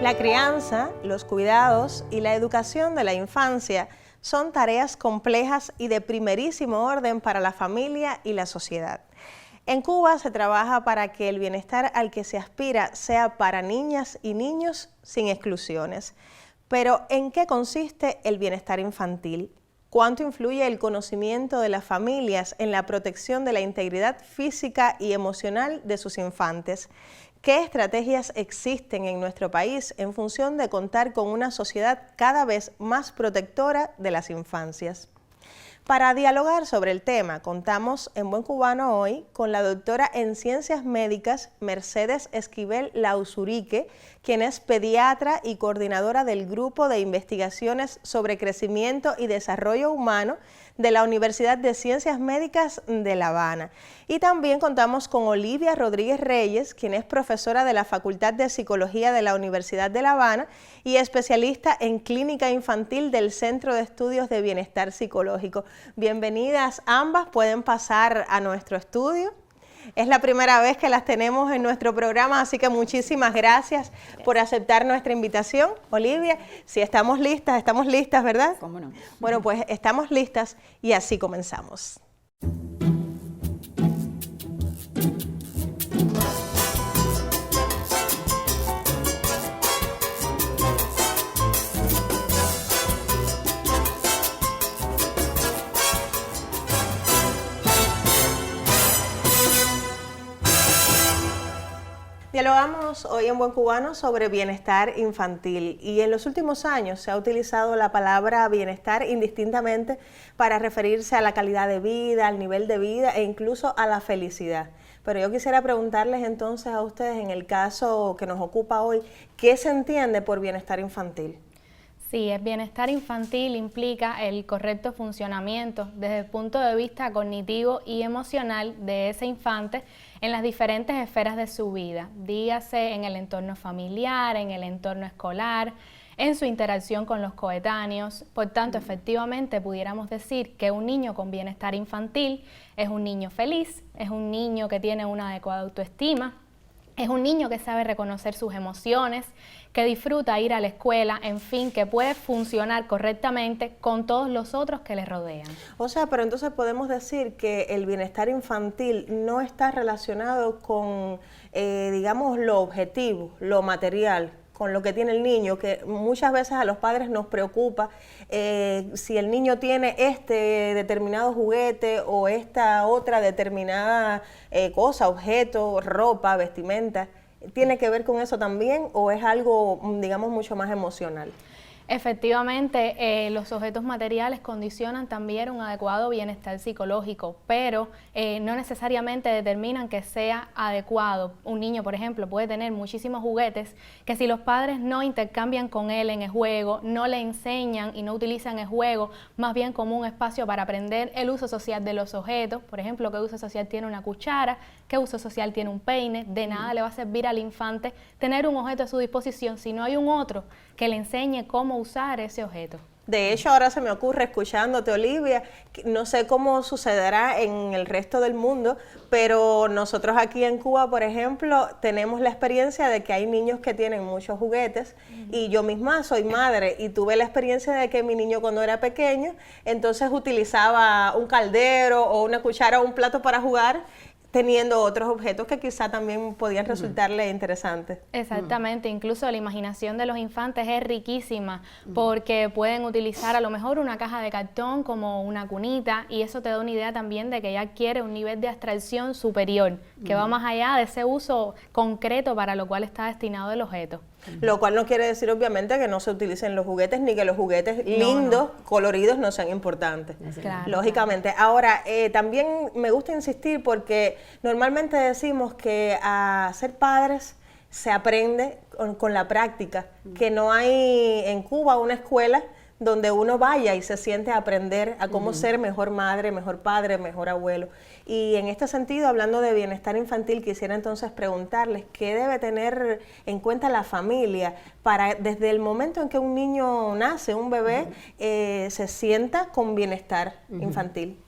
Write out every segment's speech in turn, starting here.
La crianza, los cuidados y la educación de la infancia son tareas complejas y de primerísimo orden para la familia y la sociedad. En Cuba se trabaja para que el bienestar al que se aspira sea para niñas y niños sin exclusiones. Pero, ¿en qué consiste el bienestar infantil? ¿Cuánto influye el conocimiento de las familias en la protección de la integridad física y emocional de sus infantes? ¿Qué estrategias existen en nuestro país en función de contar con una sociedad cada vez más protectora de las infancias? Para dialogar sobre el tema, contamos en Buen Cubano hoy con la doctora en Ciencias Médicas Mercedes Esquivel Lauzurique, quien es pediatra y coordinadora del Grupo de Investigaciones sobre Crecimiento y Desarrollo Humano de la Universidad de Ciencias Médicas de La Habana. Y también contamos con Olivia Rodríguez Reyes, quien es profesora de la Facultad de Psicología de la Universidad de La Habana y especialista en clínica infantil del Centro de Estudios de Bienestar Psicológico. Bienvenidas ambas, pueden pasar a nuestro estudio. Es la primera vez que las tenemos en nuestro programa, así que muchísimas gracias por aceptar nuestra invitación. Olivia, si estamos listas, ¿verdad? ¿Cómo no? Bueno, pues estamos listas y así comenzamos. Dialogamos hoy en Buen Cubano sobre bienestar infantil y en los últimos años se ha utilizado la palabra bienestar indistintamente para referirse a la calidad de vida, al nivel de vida e incluso a la felicidad. Pero yo quisiera preguntarles entonces a ustedes, en el caso que nos ocupa hoy, ¿qué se entiende por bienestar infantil? Sí, el bienestar infantil implica el correcto funcionamiento desde el punto de vista cognitivo y emocional de ese infante en las diferentes esferas de su vida, dígase en el entorno familiar, en el entorno escolar, en su interacción con los coetáneos. Por tanto, efectivamente pudiéramos decir que un niño con bienestar infantil es un niño feliz, es un niño que tiene una adecuada autoestima, es un niño que sabe reconocer sus emociones, que disfruta ir a la escuela, en fin, que puede funcionar correctamente con todos los otros que le rodean. O sea, pero entonces podemos decir que el bienestar infantil no está relacionado con, digamos, lo objetivo, lo material, con lo que tiene el niño, que muchas veces a los padres nos preocupa si el niño tiene este determinado juguete o esta otra determinada cosa, objeto, ropa, vestimenta. ¿Tiene que ver con eso también o es algo, digamos, mucho más emocional? Efectivamente, los objetos materiales condicionan también un adecuado bienestar psicológico, pero no necesariamente determinan que sea adecuado. Un niño, por ejemplo, puede tener muchísimos juguetes que si los padres no intercambian con él en el juego, no le enseñan y no utilizan el juego más bien como un espacio para aprender el uso social de los objetos, por ejemplo, qué uso social tiene una cuchara, qué uso social tiene un peine, de nada le va a servir al infante tener un objeto a su disposición si no hay un otro que le enseñe cómo usar ese objeto. De hecho, ahora se me ocurre, escuchándote, Olivia, no sé cómo sucederá en el resto del mundo, pero nosotros aquí en Cuba, por ejemplo, tenemos la experiencia de que hay niños que tienen muchos juguetes y yo misma soy madre y tuve la experiencia de que mi niño cuando era pequeño, entonces utilizaba un caldero o una cuchara o un plato para jugar, teniendo otros objetos que quizá también podían resultarle interesantes. Exactamente, incluso la imaginación de los infantes es riquísima porque pueden utilizar a lo mejor una caja de cartón como una cunita y eso te da una idea también de que ya adquiere un nivel de abstracción superior, que va más allá de ese uso concreto para lo cual está destinado el objeto. Lo cual no quiere decir obviamente que no se utilicen los juguetes ni que los juguetes lindos, coloridos no sean importantes, Claro, lógicamente. Claro. Ahora, también me gusta insistir porque normalmente decimos que a ser padres se aprende con la práctica, que no hay en Cuba una escuela donde uno vaya y se siente a aprender a cómo ser mejor madre, mejor padre, mejor abuelo. Y en este sentido, hablando de bienestar infantil, quisiera entonces preguntarles qué debe tener en cuenta la familia para, desde el momento en que un niño nace, un bebé, se sienta con bienestar infantil.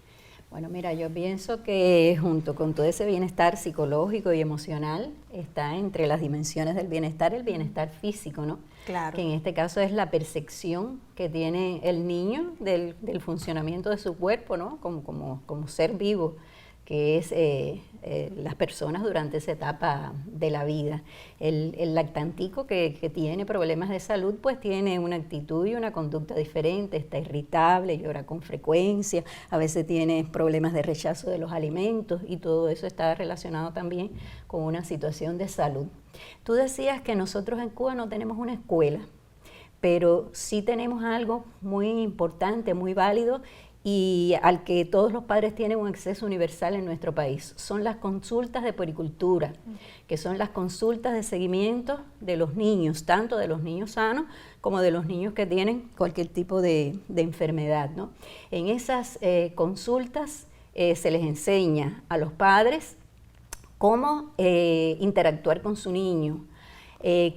Bueno, mira, yo pienso que junto con todo ese bienestar psicológico y emocional está entre las dimensiones del bienestar el bienestar físico, ¿no? Claro. Que en este caso es la percepción que tiene el niño del funcionamiento de su cuerpo, ¿no? Como ser vivo, que es las personas durante esa etapa de la vida. El lactantico que tiene problemas de salud, pues tiene una actitud y una conducta diferente, está irritable, llora con frecuencia, a veces tiene problemas de rechazo de los alimentos y todo eso está relacionado también con una situación de salud. Tú decías que nosotros en Cuba no tenemos una escuela, pero sí tenemos algo muy importante, muy válido, y al que todos los padres tienen un acceso universal en nuestro país. Son las consultas de puericultura, que son las consultas de seguimiento de los niños, tanto de los niños sanos como de los niños que tienen cualquier tipo de enfermedad, ¿no? En esas consultas se les enseña a los padres cómo interactuar con su niño,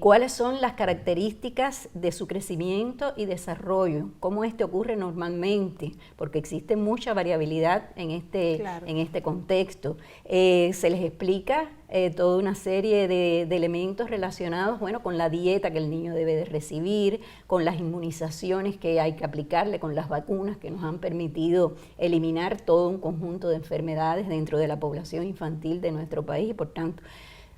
cuáles son las características de su crecimiento y desarrollo, cómo ocurre normalmente, porque existe mucha variabilidad en este contexto. Se les explica toda una serie de elementos relacionados, bueno, con la dieta que el niño debe de recibir, con las inmunizaciones que hay que aplicarle, con las vacunas que nos han permitido eliminar todo un conjunto de enfermedades dentro de la población infantil de nuestro país y por tanto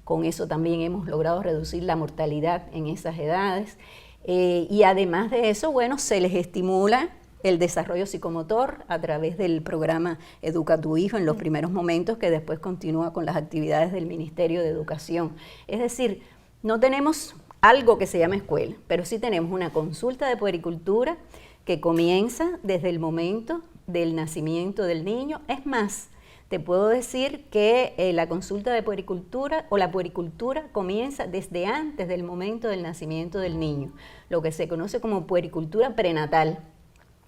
con eso también hemos logrado reducir la mortalidad en esas edades. Y además de eso, bueno, se les estimula el desarrollo psicomotor a través del programa Educa a tu Hijo en los primeros momentos, que después continúa con las actividades del Ministerio de Educación. Es decir, no tenemos algo que se llama escuela, pero sí tenemos una consulta de puericultura que comienza desde el momento del nacimiento del niño. Es más, te puedo decir que la consulta de puericultura o la puericultura comienza desde antes del momento del nacimiento del niño, lo que se conoce como puericultura prenatal,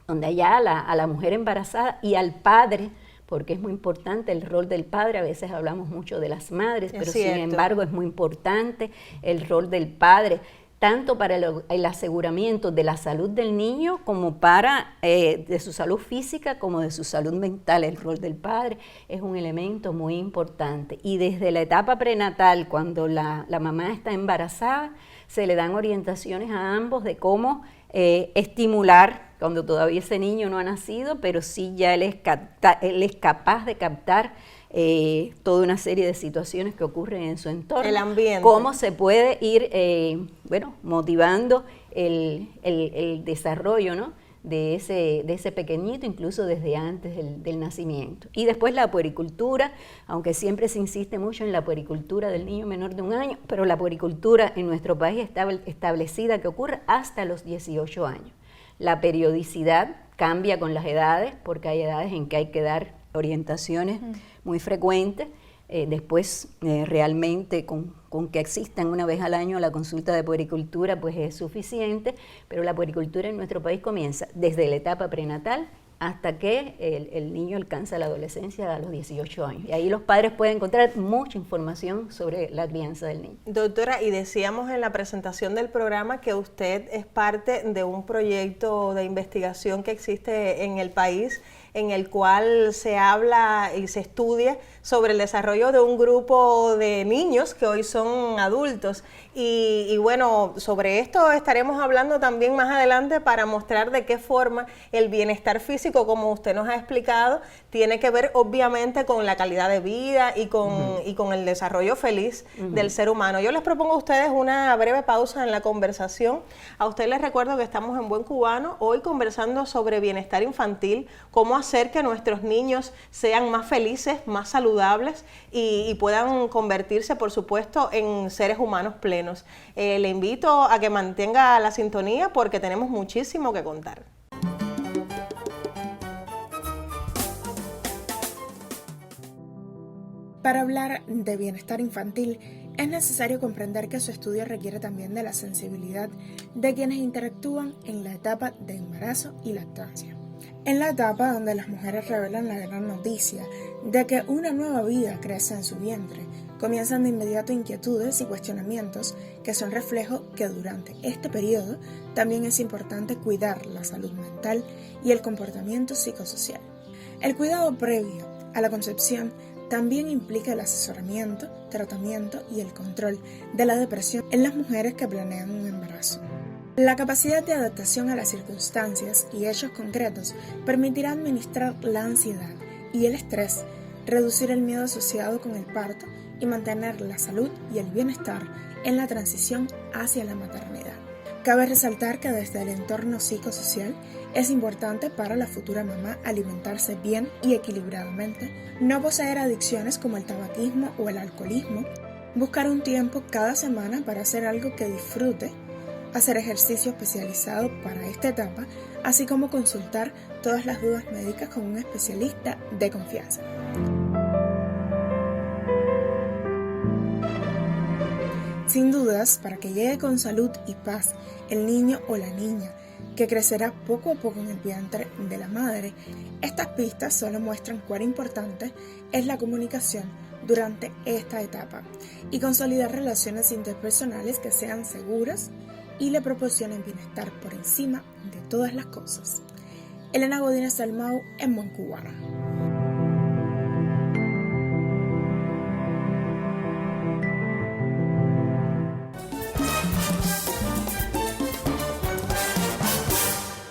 donde allá a la mujer embarazada y al padre, porque es muy importante el rol del padre, a veces hablamos mucho de las madres, pero sin embargo es muy importante el rol del padre, tanto para el aseguramiento de la salud del niño como para de su salud física como de su salud mental. El rol del padre es un elemento muy importante y desde la etapa prenatal, cuando la mamá está embarazada, se le dan orientaciones a ambos de cómo estimular, cuando todavía ese niño no ha nacido, pero sí ya él es capaz de captar toda una serie de situaciones que ocurren en su entorno. El ambiente. Cómo se puede ir motivando el desarrollo, ¿no?, de ese pequeñito, incluso desde antes del nacimiento. Y después la puericultura, aunque siempre se insiste mucho en la puericultura del niño menor de 1 año, pero la puericultura en nuestro país está establecida que ocurre hasta los 18 años. La periodicidad cambia con las edades, porque hay edades en que hay que dar orientaciones muy frecuentes. Después realmente con que existan una vez al año la consulta de puericultura pues es suficiente, pero la puericultura en nuestro país comienza desde la etapa prenatal hasta que el niño alcanza la adolescencia a los 18 años. Y ahí los padres pueden encontrar mucha información sobre la crianza del niño. Doctora, y decíamos en la presentación del programa que usted es parte de un proyecto de investigación que existe en el país, en el cual se habla y se estudia sobre el desarrollo de un grupo de niños que hoy son adultos. Y bueno, sobre esto estaremos hablando también más adelante para mostrar de qué forma el bienestar físico, como usted nos ha explicado, tiene que ver obviamente con la calidad de vida y con el desarrollo feliz del ser humano. Yo les propongo a ustedes una breve pausa en la conversación. A ustedes les recuerdo que estamos en Buen Cubano, hoy conversando sobre bienestar infantil, cómo hacer que nuestros niños sean más felices, más saludables y puedan convertirse, por supuesto, en seres humanos plenos. Le invito a que mantenga la sintonía porque tenemos muchísimo que contar. Para hablar de bienestar infantil, es necesario comprender que su estudio requiere también de la sensibilidad de quienes interactúan en la etapa de embarazo y lactancia. En la etapa donde las mujeres revelan la gran noticia de que una nueva vida crece en su vientre, comienzan de inmediato inquietudes y cuestionamientos que son reflejo que durante este periodo también es importante cuidar la salud mental y el comportamiento psicosocial. El cuidado previo a la concepción también implica el asesoramiento, tratamiento y el control de la depresión en las mujeres que planean un embarazo. La capacidad de adaptación a las circunstancias y hechos concretos permitirá administrar la ansiedad y el estrés, reducir el miedo asociado con el parto y mantener la salud y el bienestar en la transición hacia la maternidad. Cabe resaltar que desde el entorno psicosocial es importante para la futura mamá alimentarse bien y equilibradamente, no poseer adicciones como el tabaquismo o el alcoholismo, buscar un tiempo cada semana para hacer algo que disfrute, hacer ejercicio especializado para esta etapa, así como consultar todas las dudas médicas con un especialista de confianza. Sin dudas, para que llegue con salud y paz el niño o la niña, que crecerá poco a poco en el vientre de la madre, estas pistas solo muestran cuán importante es la comunicación durante esta etapa y consolidar relaciones interpersonales que sean seguras y le proporcionen bienestar por encima de todas las cosas. Elena Godínez Dalmau en Buen Cubano.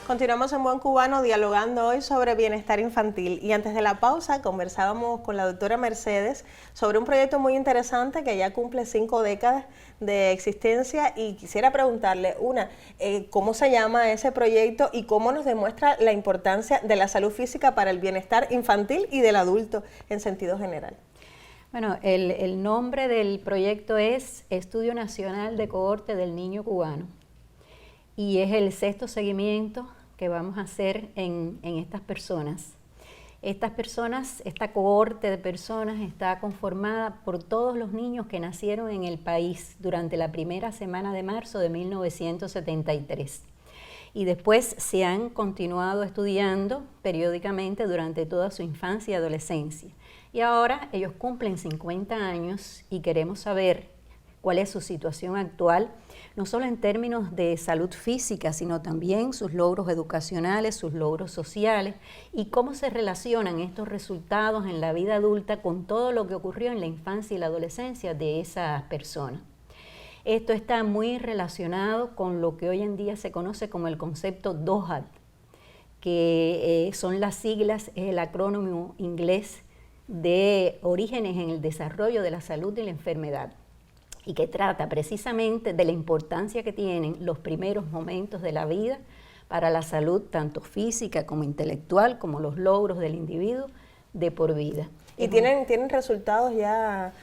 Continuamos en Buen Cubano dialogando hoy sobre bienestar infantil y antes de la pausa conversábamos con la doctora Mercedes sobre un proyecto muy interesante que ya cumple 5 décadas de existencia y quisiera preguntarle, ¿cómo se llama ese proyecto y cómo nos demuestra la importancia de la salud física para el bienestar infantil y del adulto en sentido general? Bueno, el nombre del proyecto es Estudio Nacional de Cohorte del Niño Cubano y es el 6º seguimiento que vamos a hacer en estas personas. Esta cohorte de personas está conformada por todos los niños que nacieron en el país durante la primera semana de marzo de 1973. Y después se han continuado estudiando periódicamente durante toda su infancia y adolescencia. Y ahora ellos cumplen 50 años y queremos saber cuál es su situación actual, no solo en términos de salud física, sino también sus logros educacionales, sus logros sociales y cómo se relacionan estos resultados en la vida adulta con todo lo que ocurrió en la infancia y la adolescencia de esas personas. Esto está muy relacionado con lo que hoy en día se conoce como el concepto DOHAD, que son las siglas, es el acrónimo inglés de Orígenes en el Desarrollo de la Salud y la Enfermedad, y que trata precisamente de la importancia que tienen los primeros momentos de la vida para la salud tanto física como intelectual, como los logros del individuo de por vida. ¿Y tienen resultados ya?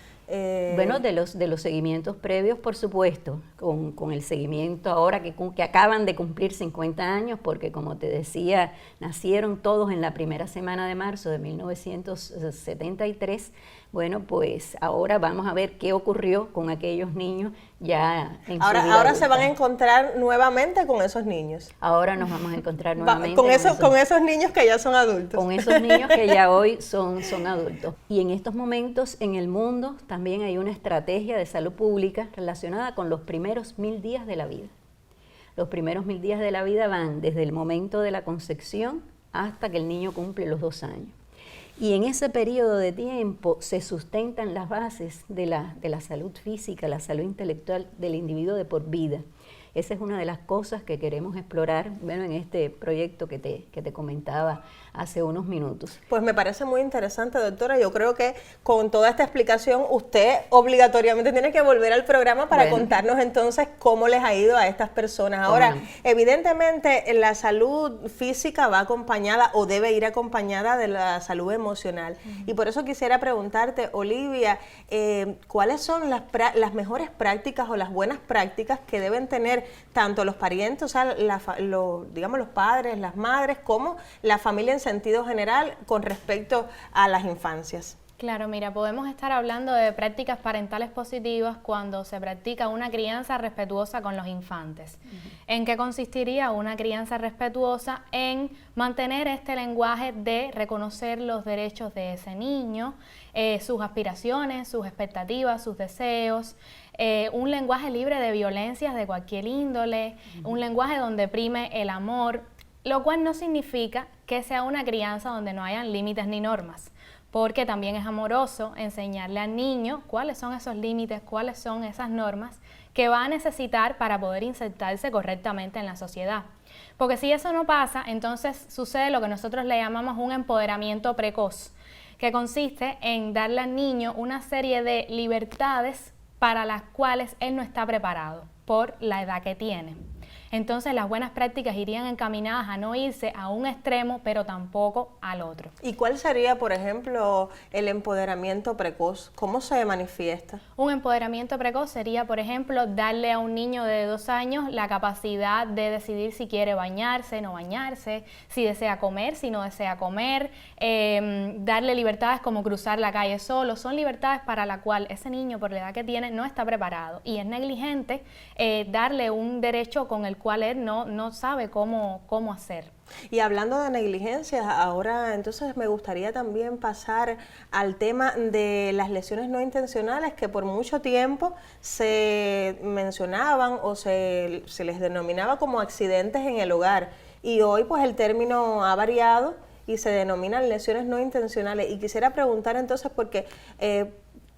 Bueno, de los seguimientos previos, por supuesto, con el seguimiento ahora que acaban de cumplir 50 años, porque como te decía, nacieron todos en la primera semana de marzo de 1973. Bueno, pues ahora vamos a ver qué ocurrió con aquellos niños ya en su vida Ahora adulta. se van a encontrar nuevamente con esos niños. Ahora nos vamos a encontrar nuevamente con esos niños que ya son adultos. Con esos niños que ya hoy son adultos. Y en estos momentos en el mundo también hay una estrategia de salud pública relacionada con los primeros 1000 días de la vida. Los primeros 1000 días de la vida van desde el momento de la concepción hasta que el niño cumple los 2 años. Y en ese periodo de tiempo se sustentan las bases de la salud física, la salud intelectual del individuo de por vida. Esa es una de las cosas que queremos explorar, bueno, en este proyecto que te comentaba hace unos minutos. Pues me parece muy interesante, doctora. Yo creo que con toda esta explicación usted obligatoriamente tiene que volver al programa para contarnos entonces cómo les ha ido a estas personas. Ahora, evidentemente la salud física va acompañada o debe ir acompañada de la salud emocional. Y por eso quisiera preguntarte, Olivia, ¿cuáles son las mejores prácticas o las buenas prácticas que deben tener tanto los parientes, o sea, digamos los padres, las madres, como la familia en sentido general con respecto a las infancias? Claro, mira, podemos estar hablando de prácticas parentales positivas cuando se practica una crianza respetuosa con los infantes. ¿En qué consistiría una crianza respetuosa? En mantener este lenguaje de reconocer los derechos de ese niño, sus aspiraciones, sus expectativas, sus deseos, un lenguaje libre de violencias de cualquier índole, un lenguaje donde prime el amor, lo cual no significa que sea una crianza donde no hayan límites ni normas, porque también es amoroso enseñarle al niño cuáles son esos límites, cuáles son esas normas que va a necesitar para poder insertarse correctamente en la sociedad. Porque si eso no pasa, entonces sucede lo que nosotros le llamamos un empoderamiento precoz, que consiste en darle al niño una serie de libertades para las cuales él no está preparado por la edad que tiene. Entonces las buenas prácticas irían encaminadas a no irse a un extremo, pero tampoco al otro. ¿Y cuál sería, por ejemplo, el empoderamiento precoz? ¿Cómo se manifiesta? Un empoderamiento precoz sería, por ejemplo, darle a un niño de 2 años la capacidad de decidir si quiere bañarse, no bañarse, si desea comer, si no desea comer, darle libertades como cruzar la calle solo. Son libertades para las cuales ese niño, por la edad que tiene, no está preparado y es negligente darle un derecho con el cual él no sabe cómo hacer. Y hablando de negligencias, ahora entonces me gustaría también pasar al tema de las lesiones no intencionales que por mucho tiempo se mencionaban o se les denominaba como accidentes en el hogar. Y hoy pues el término ha variado y se denominan lesiones no intencionales. Y quisiera preguntar entonces porque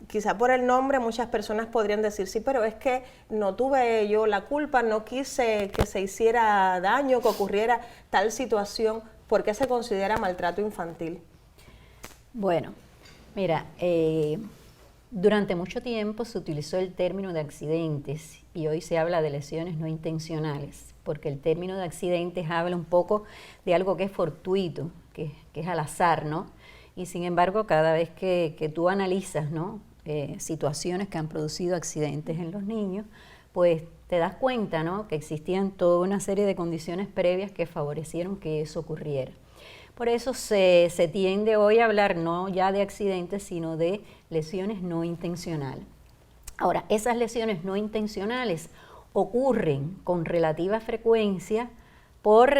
quizá por el nombre muchas personas podrían decir, sí, pero es que no tuve yo la culpa, no quise que se hiciera daño, que ocurriera tal situación. ¿Por qué se considera maltrato infantil? Bueno, mira, durante mucho tiempo se utilizó el término de accidentes y hoy se habla de lesiones no intencionales, porque el término de accidentes habla un poco de algo que es fortuito, que es al azar, ¿no? Y sin embargo, cada vez que tú analizas, ¿no?, situaciones que han producido accidentes en los niños, pues te das cuenta, ¿no?, que existían toda una serie de condiciones previas que favorecieron que eso ocurriera. Por eso se tiende hoy a hablar no ya de accidentes, sino de lesiones no intencionales. Ahora, esas lesiones no intencionales ocurren con relativa frecuencia por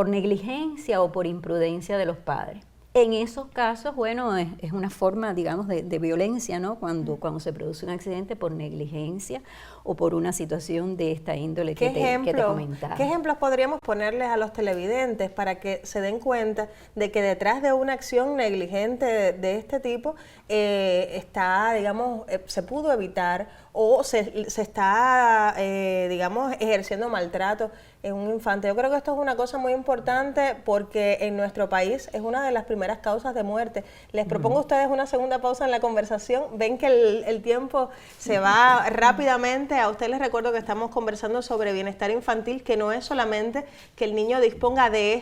negligencia o por imprudencia de los padres. En esos casos, bueno, es una forma, digamos, de violencia, ¿no? Cuando se produce un accidente por negligencia o por una situación de esta índole que te comentaba. ¿Qué ejemplos podríamos ponerles a los televidentes para que se den cuenta de que detrás de una acción negligente de este tipo está, digamos, se pudo evitar o se está, digamos, ejerciendo maltrato en un infante? Yo creo que esto es una cosa muy importante porque en nuestro país es una de las primeras causas de muerte. Les propongo a ustedes una segunda pausa en la conversación. Ven que el tiempo se va rápidamente. A ustedes les recuerdo que estamos conversando sobre bienestar infantil, que no es solamente que el niño disponga de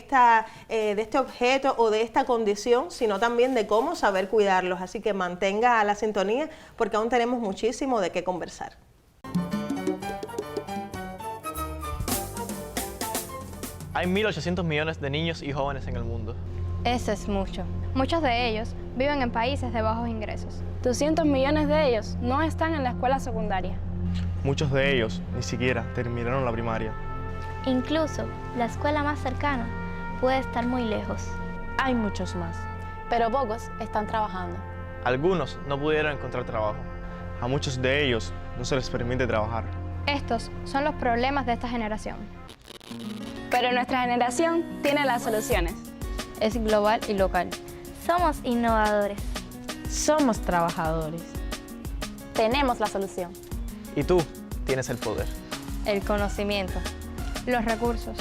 este objeto o de esta condición, sino también de cómo saber cuidarlos. Así que mantenga la sintonía porque aún tenemos muchísimo de qué conversar. Hay 1.800 millones de niños y jóvenes en el mundo. Eso es mucho. Muchos de ellos viven en países de bajos ingresos. 200 millones de ellos no están en la escuela secundaria. Muchos de ellos ni siquiera terminaron la primaria. Incluso la escuela más cercana puede estar muy lejos. Hay muchos más, pero pocos están trabajando. Algunos no pudieron encontrar trabajo. A muchos de ellos no se les permite trabajar. Estos son los problemas de esta generación. Pero nuestra generación tiene las soluciones. Es global y local. Somos innovadores. Somos trabajadores. Tenemos la solución. Y tú tienes el poder. El conocimiento. Los recursos.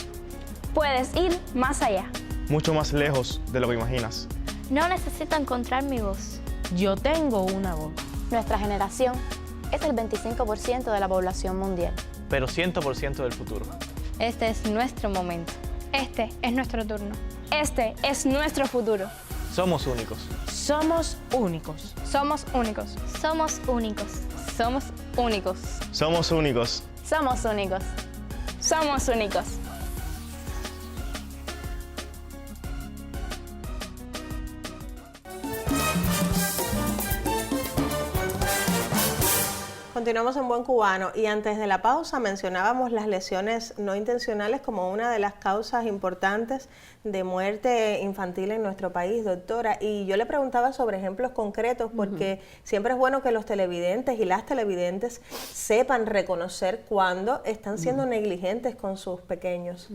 Puedes ir más allá. Mucho más lejos de lo que imaginas. No necesito encontrar mi voz. Yo tengo una voz. Nuestra generación es el 25% de la población mundial. Pero 100% del futuro. Este es nuestro momento. Este es nuestro turno. Este es nuestro futuro. Somos únicos. Somos únicos. Somos únicos. Somos únicos. Somos únicos. Somos únicos. Somos únicos. Somos únicos. Continuamos en Buen Cubano y antes de la pausa mencionábamos las lesiones no intencionales como una de las causas importantes de muerte infantil en nuestro país, doctora. Y yo le preguntaba sobre ejemplos concretos porque siempre es bueno que los televidentes y las televidentes sepan reconocer cuando están siendo negligentes con sus pequeños.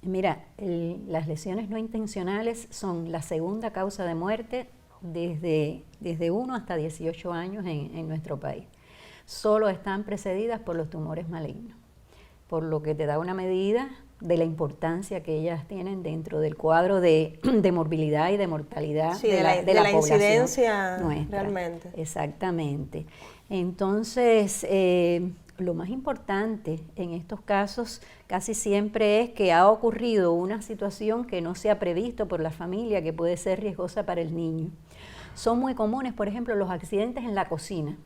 Mira, las lesiones no intencionales son la segunda causa de muerte desde 1 hasta 18 años en nuestro país. Solo están precedidas por los tumores malignos, por lo que te da una medida de la importancia que ellas tienen dentro del cuadro de morbilidad y de mortalidad sí, de la población incidencia nuestra. realmente. Exactamente. Entonces, lo más importante en estos casos casi siempre es que ha ocurrido una situación que no se ha previsto por la familia, que puede ser riesgosa para el niño. Son muy comunes, por ejemplo, los accidentes en la cocina.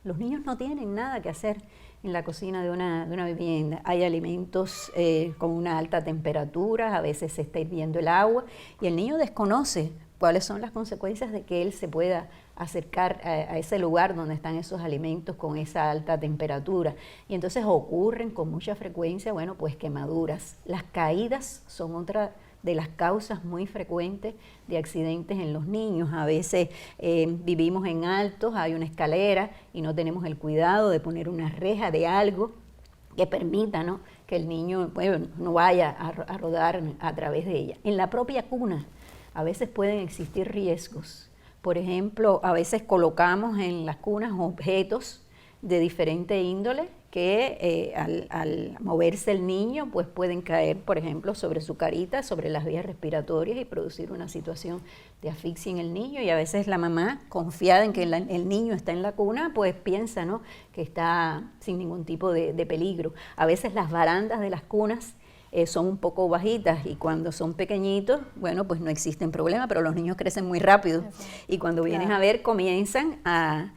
Los niños no tienen nada que hacer en la cocina de una vivienda. Hay alimentos con una alta temperatura, a veces se está hirviendo el agua y el niño desconoce cuáles son las consecuencias de que él se pueda acercar a ese lugar donde están esos alimentos con esa alta temperatura. Y entonces ocurren con mucha frecuencia, bueno, pues quemaduras. Las caídas son otra de las causas muy frecuentes de accidentes en los niños. A veces vivimos en altos, hay una escalera y no tenemos el cuidado de poner una reja de algo que permita, ¿no?, que el niño, bueno, no vaya a rodar a través de ella. En la propia cuna a veces pueden existir riesgos. Por ejemplo, a veces colocamos en las cunas objetos de diferente índole que al moverse el niño pues pueden caer, por ejemplo, sobre su carita, sobre las vías respiratorias y producir una situación de asfixia en el niño. Y a veces la mamá, confiada en que el niño está en la cuna, pues piensa, ¿no?, que está sin ningún tipo de peligro. A veces las barandas de las cunas son un poco bajitas y cuando son pequeñitos, bueno, pues no existen problemas, pero los niños crecen muy rápido y cuando vienen a ver comienzan a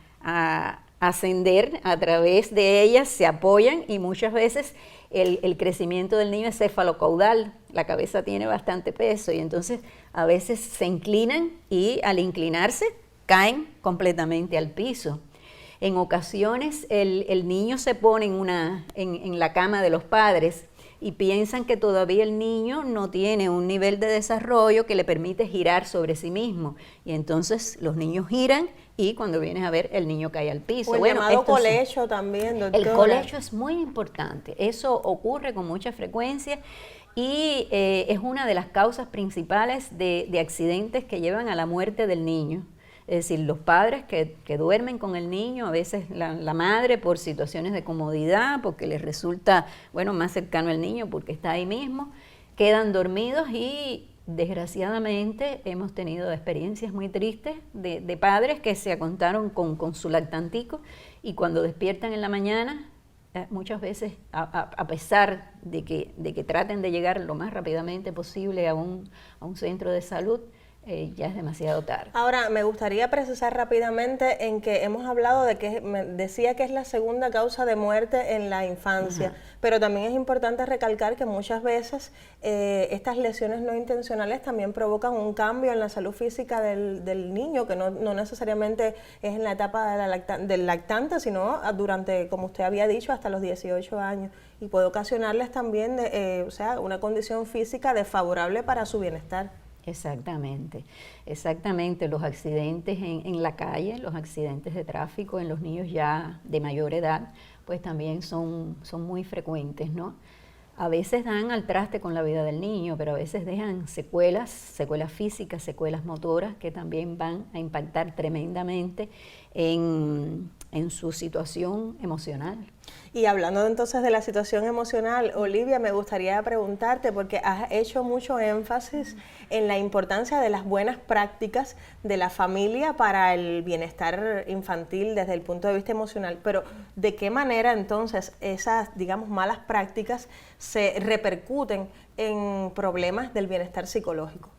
ascender a través de ellas, se apoyan y muchas veces el crecimiento del niño es cefalocaudal, la cabeza tiene bastante peso y entonces a veces se inclinan y al inclinarse caen completamente al piso. En ocasiones el niño se pone en la cama de los padres y piensan que todavía el niño no tiene un nivel de desarrollo que le permite girar sobre sí mismo. Y entonces los niños giran y cuando vienes a ver, el niño cae al piso. O el llamado colecho también, doctora. El colecho es muy importante. Eso ocurre con mucha frecuencia y es una de las causas principales de accidentes que llevan a la muerte del niño. Es decir, los padres que duermen con el niño, a veces la madre por situaciones de comodidad, porque les resulta, bueno, más cercano al niño porque está ahí mismo, quedan dormidos y desgraciadamente hemos tenido experiencias muy tristes de padres que se acontaron con su lactantico y cuando despiertan en la mañana, muchas veces, a pesar de que traten de llegar lo más rápidamente posible a un centro de salud, ya es demasiado tarde. Ahora, me gustaría precisar rápidamente en que hemos hablado de que me decía que es la segunda causa de muerte en la infancia, pero también es importante recalcar que muchas veces estas lesiones no intencionales también provocan un cambio en la salud física del niño, que no necesariamente es en la etapa del lactante, sino durante, como usted había dicho, hasta los 18 años. Y puede ocasionarles también una condición física desfavorable para su bienestar. Exactamente, exactamente. Los accidentes en la calle, los accidentes de tráfico en los niños ya de mayor edad, pues también son muy frecuentes, ¿no? A veces dan al traste con la vida del niño, pero a veces dejan secuelas físicas, secuelas motoras que también van a impactar tremendamente en su situación emocional. Y hablando entonces de la situación emocional, Olivia, me gustaría preguntarte, porque has hecho mucho énfasis en la importancia de las buenas prácticas de la familia para el bienestar infantil desde el punto de vista emocional, pero ¿de qué manera entonces esas, digamos, malas prácticas se repercuten en problemas del bienestar psicológico?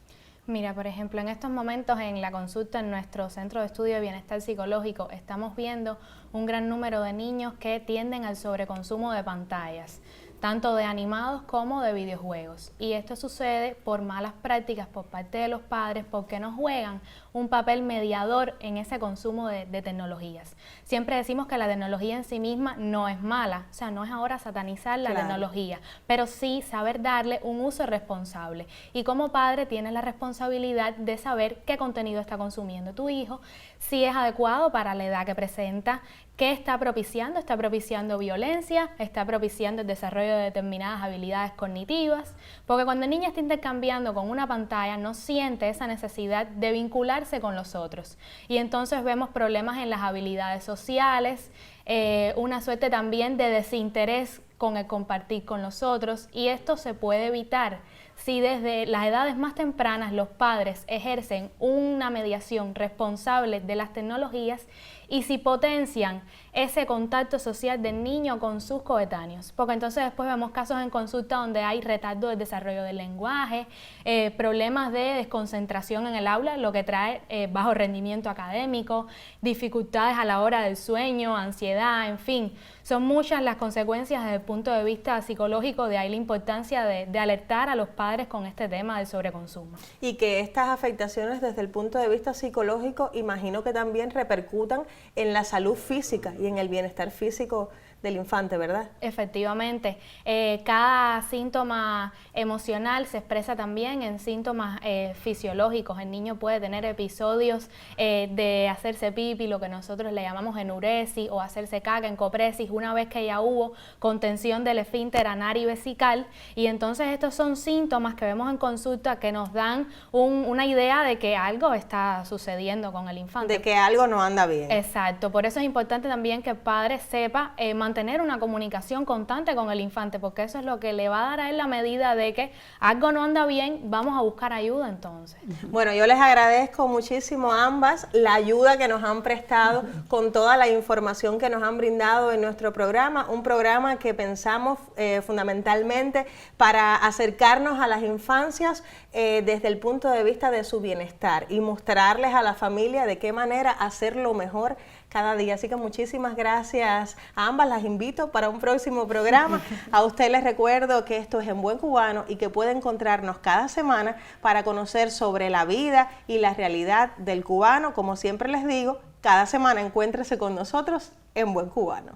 Mira, por ejemplo, en estos momentos en la consulta en nuestro Centro de Estudio de Bienestar Psicológico estamos viendo un gran número de niños que tienden al sobreconsumo de pantallas, tanto de animados como de videojuegos. Y esto sucede por malas prácticas por parte de los padres porque no juegan un papel mediador en ese consumo de tecnologías. Siempre decimos que la tecnología en sí misma no es mala, o sea, no es ahora satanizar la tecnología, pero sí saber darle un uso responsable. Y como padre tienes la responsabilidad de saber qué contenido está consumiendo tu hijo, si es adecuado para la edad que presenta, ¿Qué está propiciando? Está propiciando violencia, está propiciando el desarrollo de determinadas habilidades cognitivas, porque cuando el niño está intercambiando con una pantalla no siente esa necesidad de vincularse con los otros. Y entonces vemos problemas en las habilidades sociales, una suerte también de desinterés con el compartir con los otros, y esto se puede evitar si desde las edades más tempranas los padres ejercen una mediación responsable de las tecnologías y si potencian ese contacto social del niño con sus coetáneos. Porque entonces después vemos casos en consulta donde hay retardo del desarrollo del lenguaje, problemas de desconcentración en el aula, lo que trae bajo rendimiento académico, dificultades a la hora del sueño, ansiedad, en fin. Son muchas las consecuencias desde el punto de vista psicológico, de ahí la importancia de alertar a los padres con este tema del sobreconsumo. Y que estas afectaciones desde el punto de vista psicológico, imagino que también repercutan en la salud física y en el bienestar físico del infante, ¿verdad? Efectivamente, cada síntoma emocional se expresa también en síntomas fisiológicos. El niño puede tener episodios de hacerse pipi, lo que nosotros le llamamos enuresis, o hacerse caca, encopresis, una vez que ya hubo contención del esfínter anario y vesical, y entonces estos son síntomas que vemos en consulta que nos dan una idea de que algo está sucediendo con el infante. De que algo no anda bien. Exacto, por eso es importante también que el padre sepa mantener una comunicación constante con el infante, porque eso es lo que le va a dar a él la medida de que algo no anda bien, vamos a buscar ayuda entonces. Bueno, yo les agradezco muchísimo a ambas la ayuda que nos han prestado con toda la información que nos han brindado en nuestro programa, un programa que pensamos fundamentalmente para acercarnos a las infancias desde el punto de vista de su bienestar y mostrarles a la familia de qué manera hacerlo mejor cada día. Así que muchísimas gracias a ambas, las invito para un próximo programa. A usted les recuerdo que esto es En Buen Cubano y que puede encontrarnos cada semana para conocer sobre la vida y la realidad del cubano. Como siempre les digo, cada semana encuéntrese con nosotros en Buen Cubano.